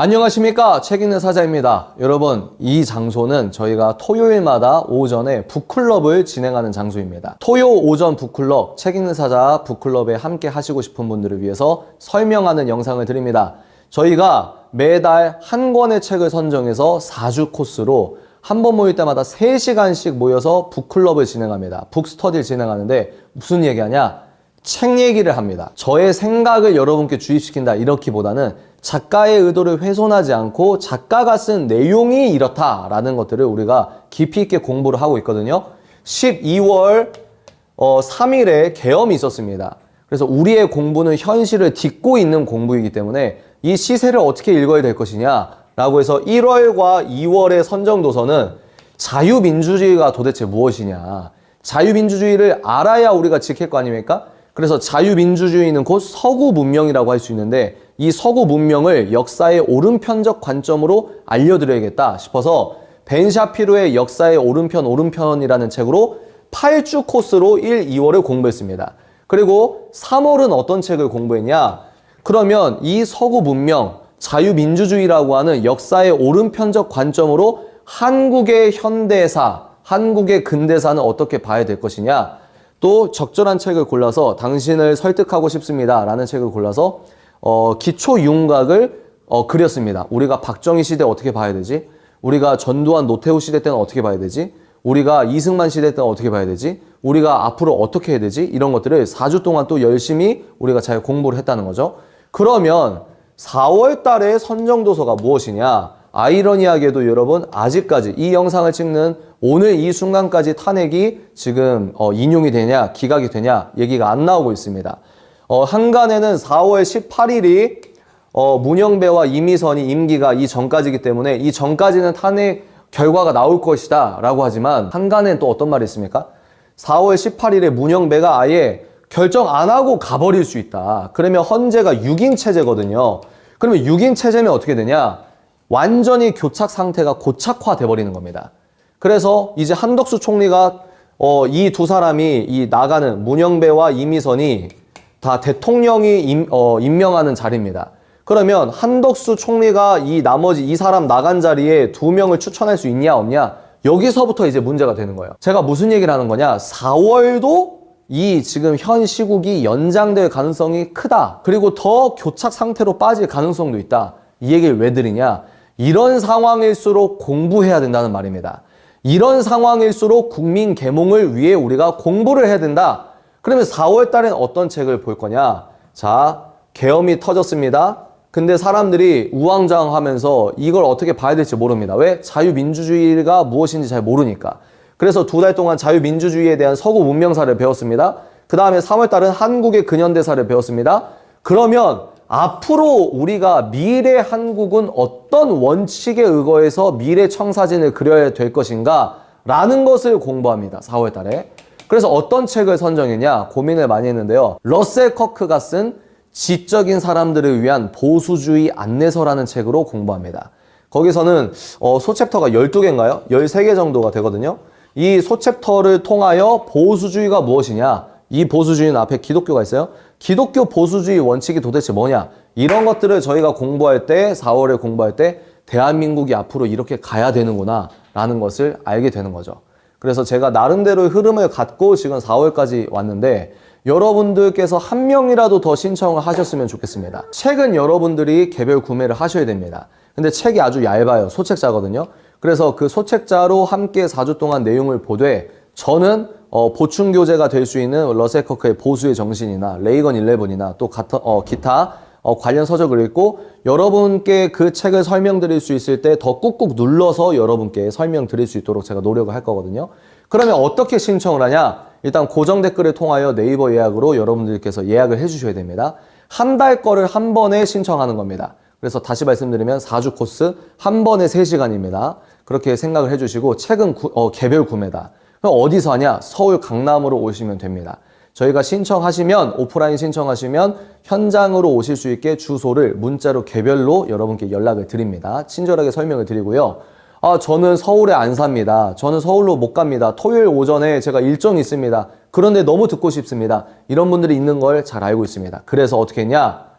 안녕하십니까, 책 읽는 사자입니다. 여러분, 이 장소는 저희가 토요일마다 오전에 북클럽을 진행하는 장소입니다. 토요 오전 북클럽, 책 읽는 사자 북클럽에 함께 하시고 싶은 분들을 위해서 설명하는 영상을 드립니다. 저희가 매달 한 권의 책을 선정해서 4주 코스로 한 번 모일 때마다 3시간씩 모여서 북클럽을 진행합니다. 북스터디를 진행하는데 무슨 얘기하냐? 책 얘기를 합니다. 저의 생각을 여러분께 주입시킨다 이렇기보다는 작가의 의도를 훼손하지 않고 작가가 쓴 내용이 이렇다라는 것들을 우리가 깊이 있게 공부를 하고 있거든요. 12월 3일에 계엄이 있었습니다. 그래서 우리의 공부는 현실을 딛고 있는 공부이기 때문에 이 시세를 어떻게 읽어야 될 것이냐라고 해서 1월과 2월의 선정도서는 자유민주주의가 도대체 무엇이냐, 자유민주주의를 알아야 우리가 지킬 거 아닙니까? 그래서 자유민주주의는 곧 서구 문명이라고 할 수 있는데 이 서구 문명을 역사의 오른편적 관점으로 알려드려야겠다 싶어서 벤 샤피로의 역사의 오른편이라는 책으로 8주 코스로 1, 2월을 공부했습니다. 그리고 3월은 어떤 책을 공부했냐? 그러면 이 서구 문명, 자유민주주의라고 하는 역사의 오른편적 관점으로 한국의 현대사, 한국의 근대사는 어떻게 봐야 될 것이냐? 또 적절한 책을 골라서 당신을 설득하고 싶습니다 라는 책을 골라서 기초 윤곽을 그렸습니다. 우리가 박정희 시대 어떻게 봐야 되지? 우리가 전두환 노태우 시대 때는 어떻게 봐야 되지? 우리가 이승만 시대 때는 어떻게 봐야 되지? 우리가 앞으로 어떻게 해야 되지? 이런 것들을 4주 동안 또 열심히 우리가 잘 공부를 했다는 거죠. 그러면 4월 달에 선정도서가 무엇이냐? 아이러니하게도 여러분, 아직까지 이 영상을 찍는 오늘 이 순간까지 탄핵이 지금 인용이 되냐 기각이 되냐 얘기가 안 나오고 있습니다. 한간에는 4월 18일이 문영배와 이미선이 임기가 이 전까지이기 때문에 이 전까지는 탄핵 결과가 나올 것이다 라고 하지만 한간에는 또 어떤 말이 있습니까? 4월 18일에 문영배가 아예 결정 안 하고 가버릴 수 있다. 그러면 헌재가 6인 체제거든요. 그러면 6인 체제면 어떻게 되냐? 완전히 교착 상태가 고착화돼 버리는 겁니다. 그래서 이제 한덕수 총리가 이 두 사람이 이 나가는 문영배와 이미선이 다 대통령이 임명하는 자리입니다. 그러면 한덕수 총리가 이 나머지 이 사람 나간 자리에 2명을 추천할 수 있냐 없냐? 여기서부터 이제 문제가 되는 거예요. 제가 무슨 얘기를 하는 거냐? 4월도 이 지금 현 시국이 연장될 가능성이 크다. 그리고 더 교착 상태로 빠질 가능성도 있다. 이 얘기를 왜 드리냐? 이런 상황일수록 공부해야 된다는 말입니다. 이런 상황일수록 국민 계몽을 위해 우리가 공부를 해야 된다. 그러면 4월 달엔 어떤 책을 볼 거냐? 자, 계엄이 터졌습니다. 근데 사람들이 우왕좌왕하면서 이걸 어떻게 봐야 될지 모릅니다. 왜? 자유민주주의가 무엇인지 잘 모르니까. 그래서 2달 동안 자유민주주의에 대한 서구 문명사를 배웠습니다. 그 다음에 3월 달은 한국의 근현대사를 배웠습니다. 그러면 앞으로 우리가 미래 한국은 어떤 원칙에 의거해서 미래 청사진을 그려야 될 것인가 라는 것을 공부합니다. 4월 달에. 그래서 어떤 책을 선정했냐 고민을 많이 했는데요. 러셀 커크가 쓴 지적인 사람들을 위한 보수주의 안내서라는 책으로 공부합니다. 거기서는 소챕터가 12개인가요? 13개 정도가 되거든요. 이 소챕터를 통하여 보수주의가 무엇이냐, 이 보수주의는 앞에 기독교가 있어요. 기독교 보수주의 원칙이 도대체 뭐냐, 이런 것들을 저희가 공부할 때, 4월에 공부할 때 대한민국이 앞으로 이렇게 가야 되는구나 라는 것을 알게 되는 거죠. 그래서 제가 나름대로의 흐름을 갖고 지금 4월까지 왔는데 여러분들께서 한 명이라도 더 신청을 하셨으면 좋겠습니다. 책은 여러분들이 개별 구매를 하셔야 됩니다. 근데 책이 아주 얇아요. 소책자거든요. 그래서 그 소책자로 함께 4주 동안 내용을 보되 저는 보충 교재가 될 수 있는 러셀 커크의 보수의 정신이나 레이건 11이나 또 기타 관련 서적을 읽고 여러분께 그 책을 설명드릴 수 있을 때 더 꾹꾹 눌러서 여러분께 설명드릴 수 있도록 제가 노력을 할 거거든요. 그러면 어떻게 신청을 하냐? 일단 고정 댓글을 통하여 네이버 예약으로 여러분들께서 예약을 해주셔야 됩니다. 한 달 거를 한 번에 신청하는 겁니다. 그래서 다시 말씀드리면 4주 코스 한 번에 3시간입니다. 그렇게 생각을 해주시고 책은 개별 구매다. 그럼 어디서 하냐? 서울 강남으로 오시면 됩니다. 저희가 신청하시면 오프라인 신청하시면 현장으로 오실 수 있게 주소를 문자로 개별로 여러분께 연락을 드립니다. 친절하게 설명을 드리고요. 저는 서울에 안 삽니다. 저는 서울로 못 갑니다. 토요일 오전에 제가 일정이 있습니다. 그런데 너무 듣고 싶습니다. 이런 분들이 있는 걸 잘 알고 있습니다. 그래서 어떻게 했냐?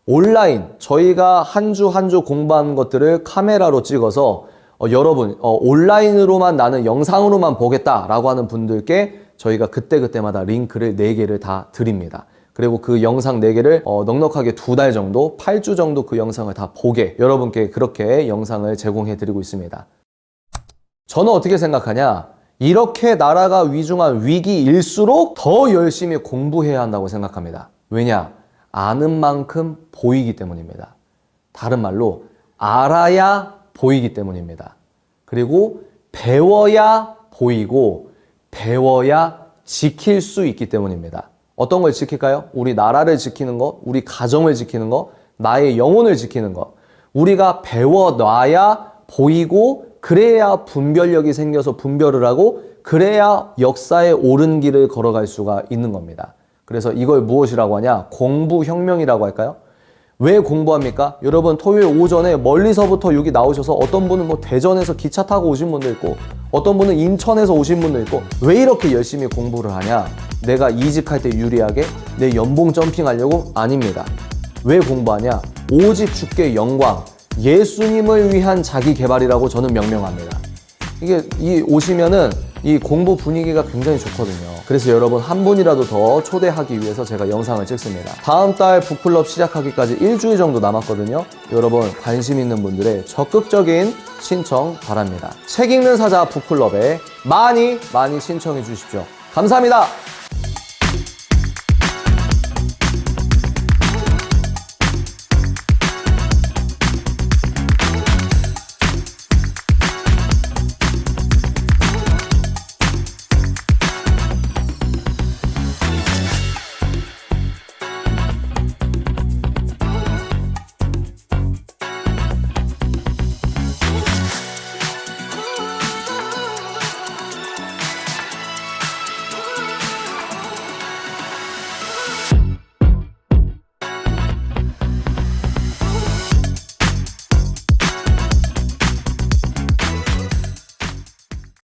온라인, 저희가 한 주 한 주 공부한 것들을 카메라로 찍어서 여러분 온라인으로만 나는 영상으로만 보겠다라고 하는 분들께 저희가 그때그때마다 링크를 4개를 다 드립니다. 그리고 그 영상 4개를 넉넉하게 2달 정도, 8주 정도 그 영상을 다 보게 여러분께 그렇게 영상을 제공해 드리고 있습니다. 저는 어떻게 생각하냐? 이렇게 나라가 위중한 위기일수록 더 열심히 공부해야 한다고 생각합니다. 왜냐? 아는 만큼 보이기 때문입니다. 다른 말로 알아야 보이기 때문입니다. 그리고 배워야 보이고 배워야 지킬 수 있기 때문입니다. 어떤 걸 지킬까요? 우리 나라를 지키는 것, 우리 가정을 지키는 것, 나의 영혼을 지키는 것. 우리가 배워놔야 보이고 그래야 분별력이 생겨서 분별을 하고 그래야 역사의 옳은 길을 걸어갈 수가 있는 겁니다. 그래서 이걸 무엇이라고 하냐? 공부혁명이라고 할까요? 왜 공부합니까? 여러분 토요일 오전에 멀리서부터 여기 나오셔서 어떤 분은 뭐 대전에서 기차 타고 오신 분도 있고 어떤 분은 인천에서 오신 분도 있고 왜 이렇게 열심히 공부를 하냐? 내가 이직할 때 유리하게 내 연봉 점핑하려고? 아닙니다. 왜 공부하냐? 오직 주께 영광, 예수님을 위한 자기 개발이라고 저는 명명합니다. 이게 오시면은 이 공부 분위기가 굉장히 좋거든요. 그래서 여러분 한 분이라도 더 초대하기 위해서 제가 영상을 찍습니다. 다음 달 북클럽 시작하기까지 일주일 정도 남았거든요. 여러분 관심 있는 분들의 적극적인 신청 바랍니다. 책 읽는 사자 북클럽에 많이 신청해 주십시오. 감사합니다.